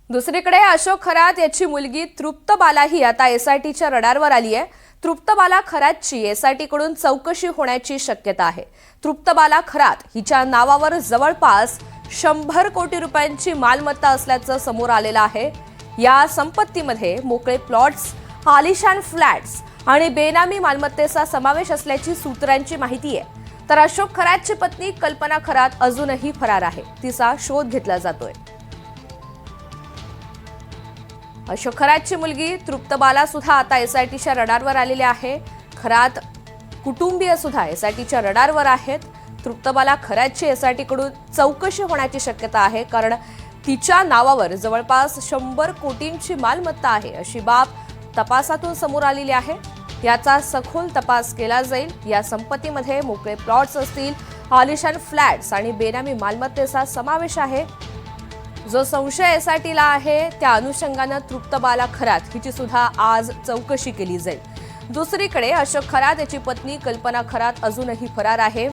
दुसरीकडे अशोक खरात याची मुलगी तृप्त बाला ही आता एसआयटीच्या रडारवर आली आहे। तृप्त बाला खरातची एसआयटी कडून चौकशी होण्याची शक्यता आहे। तृप्त बाला खरात हिच्या नावावर जवळपास 100 कोटी रुपयांची मालमत्ता असल्याचं समोर आलेलं आहे। या संपत्तीमध्ये मोकळे प्लॉट्स, आलिशान फ्लॅट्स आणि बेनामी मालमत्तेचा समावेश असल्याची सूत्रांची माहिती आहे। तर अशोक खरातची पत्नी कल्पना खरात अजूनही फरार आहे। तिचा शोध घेतला जातोय। अशोक खरातची मुलगी तृप्त बाला सुद्धा आता एसआयटीच्या रडारवर आलेली आहे। खरात कुटुंबीय सुद्धा एसआयटीच्या रडारवर आहेत। तृप्त बाला खरातची एसआयटी कडून चौकशी होण्याची शक्यता आहे, कारण तिच्या नावावर जवळपास 100 कोटींची मालमत्ता आहे अशी बाब तपासातून समोर आलेली आहे। याचा सखोल तपास केला जाईल। या संपत्तीमध्ये मोकळे प्लॉट्स असतील, आलिशान फ्लॅट्स आणि बेनामी मालमत्तेचा समावेश आहे। जो संशय एसआयटीला आहे त्या अनुषंगाने तृप्त बाला खरात हिची सुद्धा आज चौकशी केली जाईल। दुसरीकडे अशोक खरात याची पत्नी कल्पना खरात अजूनही फरार आहे।